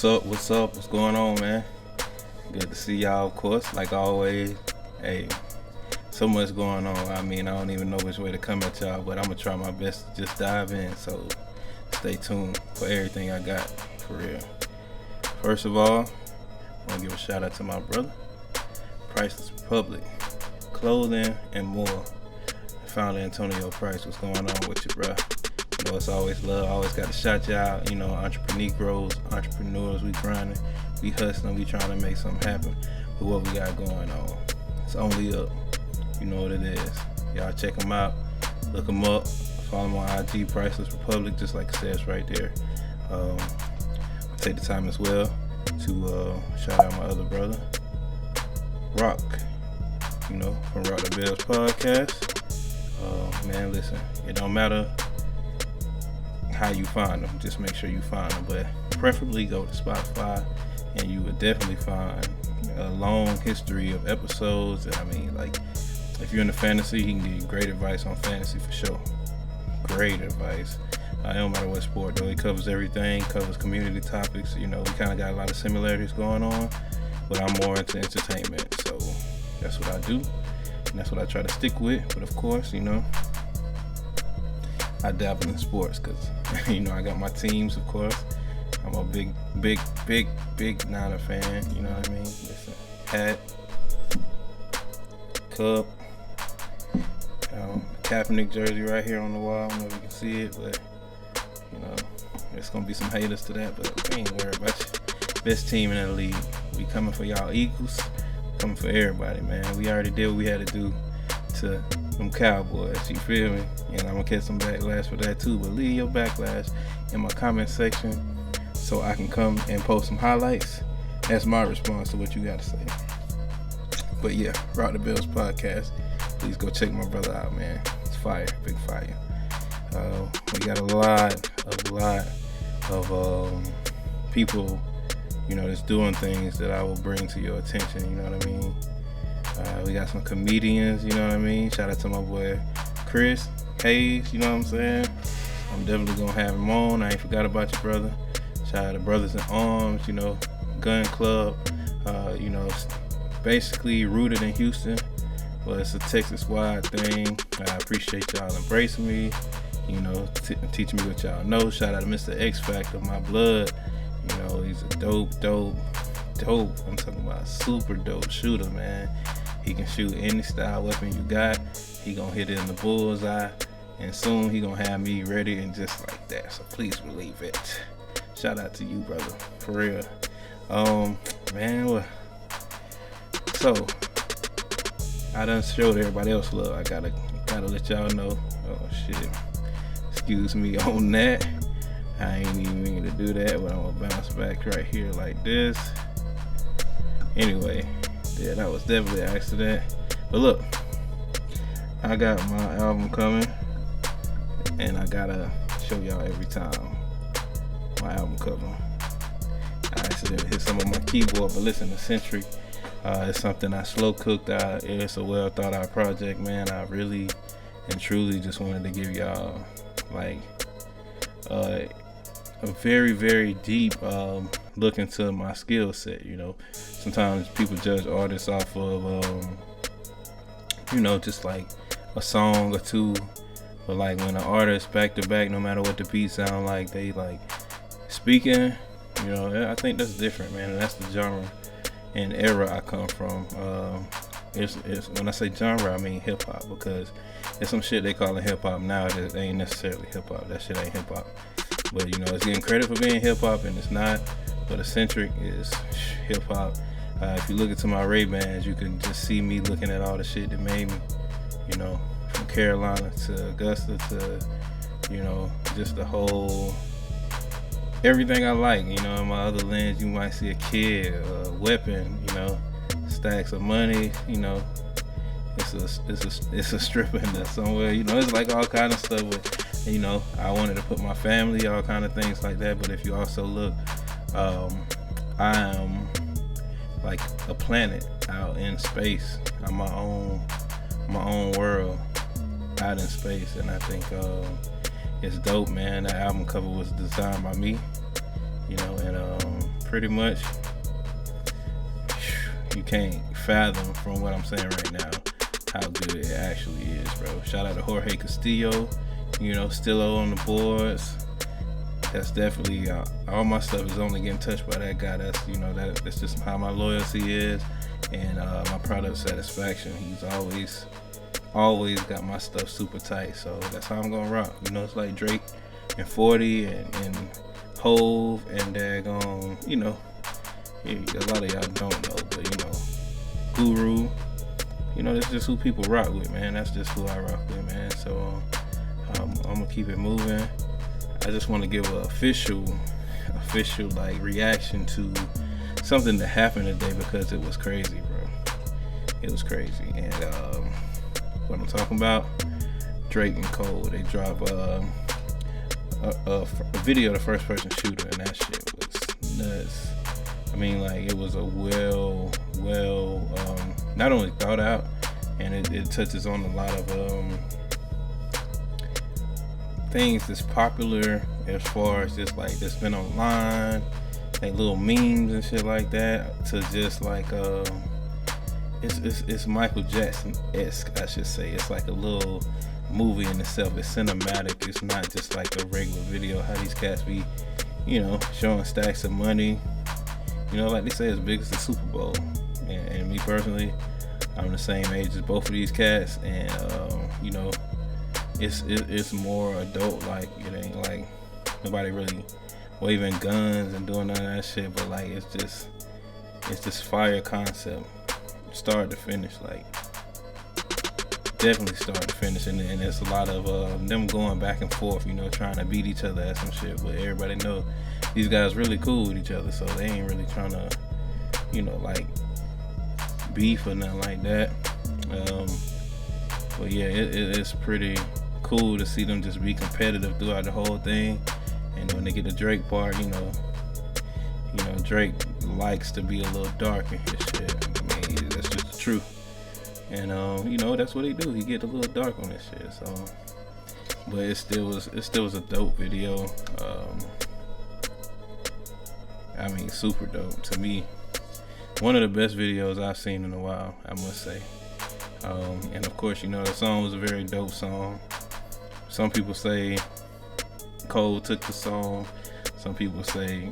What's up? What's going on, man? Good to see y'all, of course, like always. Hey, so much going on. I mean, I don't even know which way to come at y'all, but I'm gonna try my best to just dive in. So stay tuned for everything I got, for real. First of all, I want to give a shout out to my brother, Priceless Republic, clothing and more. Founder Antonio Price, what's going on with you, bro? You know, it's always love. I always got to shout you out. You know, entrepreneurs, we grinding, we hustling, we trying to make something happen with what we got going on. It's only up. You know what it is. Y'all check them out. Look them up. Follow them on IG, Priceless Republic, just like it says right there. Take the time as well to shout out my other brother, Rock. You know, from Rock the Bells Podcast. Man, listen, it don't matter how you find them, just make sure you find them, but preferably go to Spotify and you would definitely find a long history of episodes. I mean, like, if you're into fantasy, he can give you great advice on fantasy for sure. Great advice. It don't matter what sport though, he covers everything, covers community topics. You know, we kind of got a lot of similarities going on, but I'm more into entertainment, so that's what I do. And that's what I try to stick with. But of course, you know, I dabble in sports because, you know, I got my teams, of course. I'm a big Niner fan, you know what I mean? Listen, hat, cup, Kaepernick jersey right here on the wall. I don't know if you can see it, but, you know, there's going to be some haters to that, but we ain't worried about you. Best team in the league. We coming for y'all Eagles. Coming for everybody, man. We already did what we had to do to them Cowboys, you feel me? And I'm gonna catch some backlash for that too, but leave your backlash in my comment section so I can come and post some highlights. That's my response to what you gotta say. But yeah, Rock the Bells Podcast. Please go check my brother out, man. It's fire, big fire. We got a lot of people, you know, that's doing things that I will bring to your attention, you know what I mean? We got some comedians, you know what I mean? Shout out to my boy Chris Hayes, you know what I'm saying? I'm definitely gonna have him on. I ain't forgot about you, brother. Shout out to Brothers in Arms, you know, Gun Club, you know, basically rooted in Houston, but it's a Texas-wide thing. I appreciate y'all embracing me, you know, teaching me what y'all know. Shout out to Mr. X Factor, my blood. You know, he's a dope. I'm talking about a super dope shooter, man. He can shoot any style weapon you got. He gonna hit it in the bullseye, and soon he gonna have me ready and just like that. So please believe it. Shout out to you, brother, for real. Man, what? So I done showed everybody else love. I gotta let y'all know. Oh shit. Excuse me on that. I ain't even mean to do that, but I'm gonna bounce back right here like this. Anyway, yeah, that was definitely an accident. But look, I got my album coming, and I gotta show y'all every time my album cover. I accidentally hit some of my keyboard, but listen, Eccentric, it's something I slow cooked out. It's a well thought out project, man. I really and truly just wanted to give y'all like a very, very deep look into my skill set. You know, sometimes people judge artists off of, you know, just like a song or two. But like when an artist back to back, no matter what the beat sound like, they like speaking. You know, I think that's different, man. And that's the genre and era I come from. It's when I say genre, I mean hip hop, because there's some shit they call it hip hop now that ain't necessarily hip hop. That shit ain't hip hop. But you know, it's getting credit for being hip hop, and it's not. But Eccentric is hip hop. If you look into my Ray-Bans, you can just see me looking at all the shit that made me. You know, from Carolina to Augusta to, you know, just the whole everything I like. You know, in my other lens, you might see a kid, a weapon. You know, stacks of money. You know, it's a stripper in there somewhere. You know, it's like all kind of stuff with. You know, I wanted to put my family, all kind of things like that. But if you also look, I am like a planet out in space. I'm my own world out in space, and I think it's dope, man. That album cover was designed by me, you know, and pretty much, you can't fathom from what I'm saying right now how good it actually is, bro. Shout out to Jorge Castillo, Stillo on the boards. That's definitely all my stuff is only getting touched by that guy. That's just how my loyalty is, and my product satisfaction. He's always got my stuff super tight, so that's how I'm gonna rock. It's like Drake and 40 and Hove and daggone, a lot of y'all don't know, but Guru, that's just who people rock with, man. That's just who I rock with, man. So I'm gonna keep it moving. I just want to give an official like reaction to something that happened today, because it was crazy, bro. It was crazy. And what I'm talking about, Drake and Cole, they drop a video of the first person shooter, and that shit was nuts. I mean, like, it was a well not only thought out, and it touches on a lot of things that's popular as far as just like that's been online, like little memes and shit like that, to just like it's Michael Jackson-esque, I should say. It's like a little movie in itself. It's cinematic. It's not just like a regular video. How these cats be, showing stacks of money. Like they say, as big as the Super Bowl. And me personally, I'm the same age as both of these cats, and it's more adult. Like, it ain't like nobody really waving guns and doing none of that shit. But like, it's just fire concept, start to finish. Like, definitely start to finish, and there's a lot of them going back and forth, trying to beat each other at some shit. But everybody know these guys really cool with each other, so they ain't really trying to, like beef or nothing like that. But yeah, it's pretty cool to see them just be competitive throughout the whole thing. And when they get the Drake part, Drake likes to be a little dark in his shit. I mean, that's just the truth. And that's what he do. He get a little dark on this shit. So, but it still was a dope video. I mean, super dope to me. One of the best videos I've seen in a while, I must say. And of course, the song was a very dope song. Some people say Cole took the song. Some people say,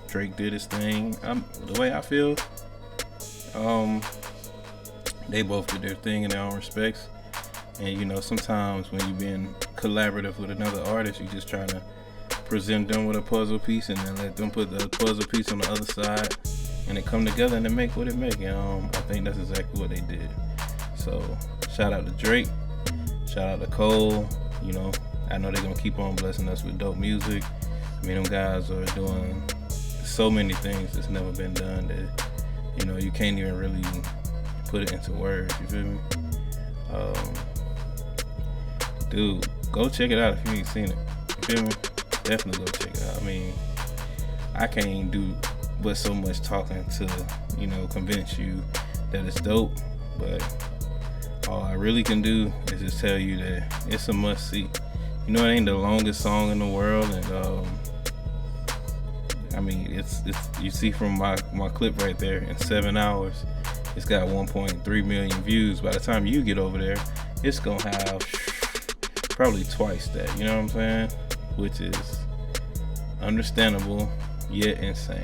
Drake did his thing. The way I feel, they both did their thing in their own respects. And sometimes when you're being collaborative with another artist, you just trying to present them with a puzzle piece and then let them put the puzzle piece on the other side, and it come together and it make what it make. I think that's exactly what they did. So shout out to Drake, shout out to Cole. I know they're gonna keep on blessing us with dope music. I mean, them guys are doing so many things that's never been done that you can't even really put it into words. You feel me? Dude, go check it out if you ain't seen it. You feel me? Definitely go check it out. I mean, I can't do but so much talking to convince you that it's dope, but all I really can do is just tell you that it's a must see. It ain't the longest song in the world, and I mean, it's you see from my clip right there, in 7 hours it's got 1.3 million views. By the time you get over there, it's gonna have probably twice that, you know what I'm saying? Which is understandable yet insane.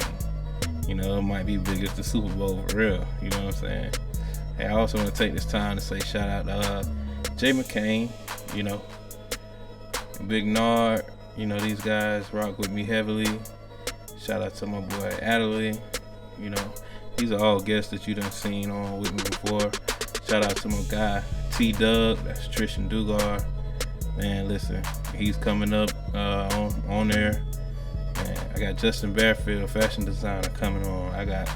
It might be big as the Super Bowl for real, you know what I'm saying? Hey, I also want to take this time to say shout out to Jay McCain, Big Nard, these guys rock with me heavily. Shout out to my boy Adderley, these are all guests that you done seen on with me before. Shout out to my guy T-Dub, that's Trishan Dugar. Man, listen, he's coming up on there. Man, I got Justin Bearfield, fashion designer, coming on. I got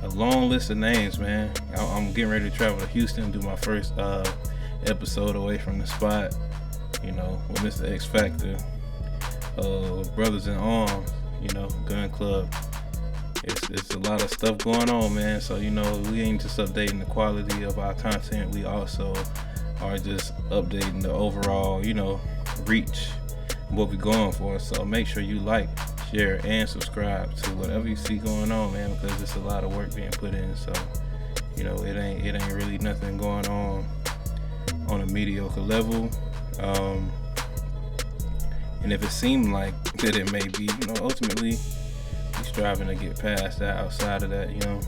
a long list of names, man. I'm getting ready to travel to Houston, do my first episode away from the spot, with Mr. X Factor, Brothers in Arms, Gun Club. It's a lot of stuff going on, man. So, we ain't just updating the quality of our content. We also are just updating the overall, reach, what we're going for. So make sure you like, share, and subscribe to whatever you see going on, man, because it's a lot of work being put in. So, you know, it ain't really nothing going on a mediocre level. And if it seemed like that it may be, you know, ultimately we're striving to get past that. Outside of that, you know,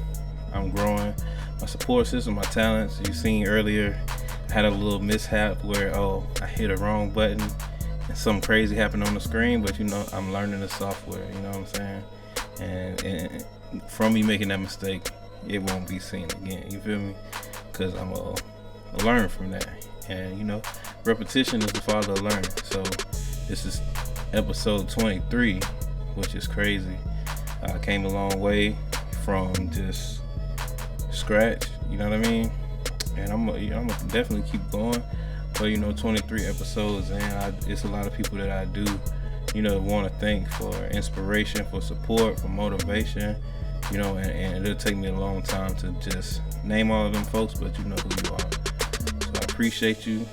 I'm growing my support system, my talents. You seen earlier, I had a little mishap where I hit a wrong button and something crazy happened on the screen, but you know, I'm learning the software, you know what I'm saying? And from me making that mistake, it won't be seen again, you feel me? Because I'm gonna learn from that. And you know, repetition is the father of learning. So this is episode 23, which is crazy. I came a long way from just scratch, you know what I mean? And I'm gonna definitely keep going. But you know, 23 episodes, and it's a lot of people that I do, you know, want to thank for inspiration, for support, for motivation, you know, and it'll take me a long time to just name all of them folks, but you know who you are. So I appreciate you.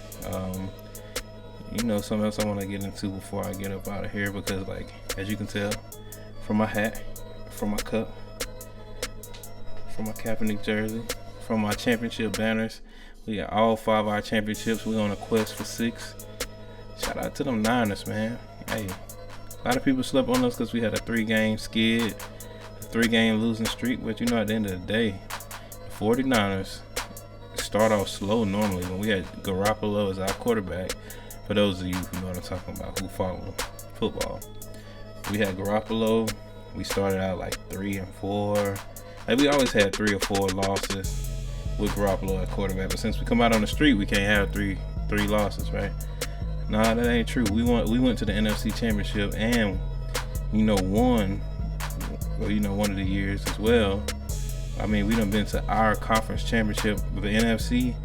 You know, something else I want to get into before I get up out of here, because like, as you can tell from my hat, from my cup, from my Kaepernick jersey, from my championship banners, we got all 5 of our championships. We're on a quest for 6. Shout out to them Niners, man. Hey, a lot of people slept on us because we had a 3-game skid, a 3-game losing streak, but you know, at the end of the day, the 49ers start off slow normally. When we had Garoppolo as our quarterback, for those of you who know what I'm talking about, who follow football, we had Garoppolo. We started out like 3-4. Like, we always had 3 or 4 losses with Garoppolo at quarterback, but since we come out on the street, we can't have three losses, right? Nah, that ain't true. We went to the NFC Championship and, you know, won, well, you know, one of the years as well. I mean, we done been to our conference championship with the NFC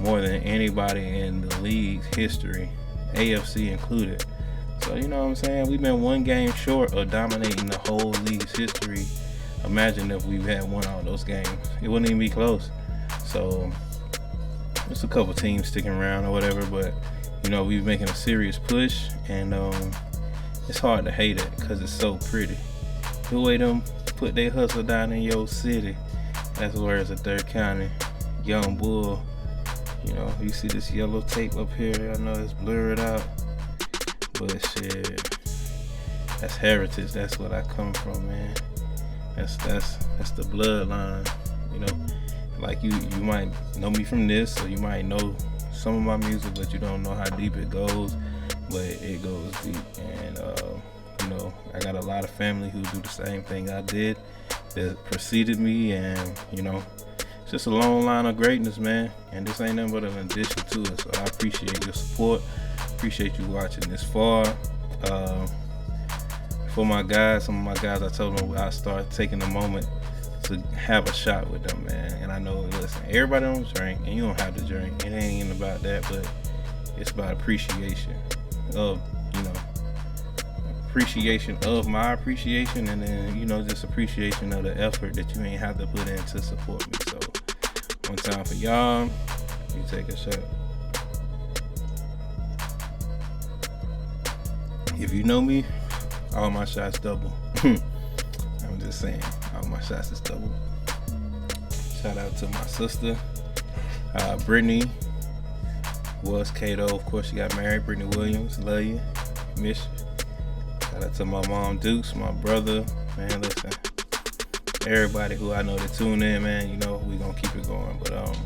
more than anybody in the league's history, AFC included. So, you know what I'm saying? We've been 1 game short of dominating the whole league's history. Imagine if we had won all those games. It wouldn't even be close. So, there's a couple teams sticking around or whatever, but, you know, we're making a serious push, and it's hard to hate it because it's so pretty. The way them put their hustle down in your city, that's where it's a 3rd County, Young Bull. You know, you see this yellow tape up here, I know it's blurred out, but shit, that's heritage. That's what I come from, man. That's the bloodline, you know. Like, you might know me from this, or you might know some of my music, but you don't know how deep it goes, but it goes deep. And you know, I got a lot of family who do the same thing I did, that preceded me, and you know, it's just a long line of greatness, man, and this ain't nothing but an addition to it. So I appreciate your support, appreciate you watching this far. For my guys, some of my guys, I told them I start taking a moment to have a shot with them, man. And I know, listen, everybody don't drink, and you don't have to drink. It ain't even about that, but it's about appreciation of, you know, appreciation of my appreciation, and then, you know, just appreciation of the effort that you ain't have to put in to support me. So, one time for y'all, you take a shot. If you know me, all my shots double. I'm just saying, all my shots is double. Shout out to my sister, Brittany, was Cato. Of course, she got married. Brittany Williams, love you, miss you. Shout out to my mom, Dukes, my brother, man. Listen, everybody who I know that tune in, man. You know, we gonna keep it going. But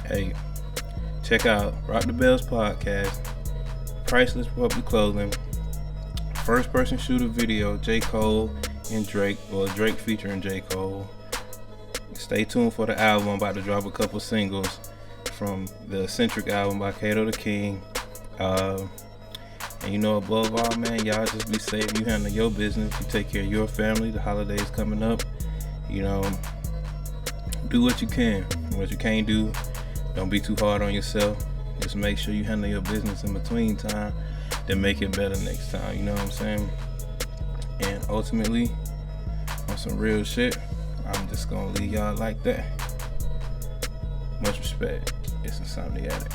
hey, check out Rock the Bells podcast, Priceless Public Clothing, first person shooter video, J.Cole and Drake, or Drake featuring J.Cole. Stay tuned for the album. I'm about to drop a couple singles from the Eccentric album by Cato the King. And you know, above all, man, y'all just be safe. You handle your business. You take care of your family. The holidays coming up. You know, do what you can. What you can't do, don't be too hard on yourself. Just make sure you handle your business in between time, then make it better next time. You know what I'm saying? And ultimately, on some real shit, I'm just gonna leave y'all like that. Much respect. It's Insomniatic.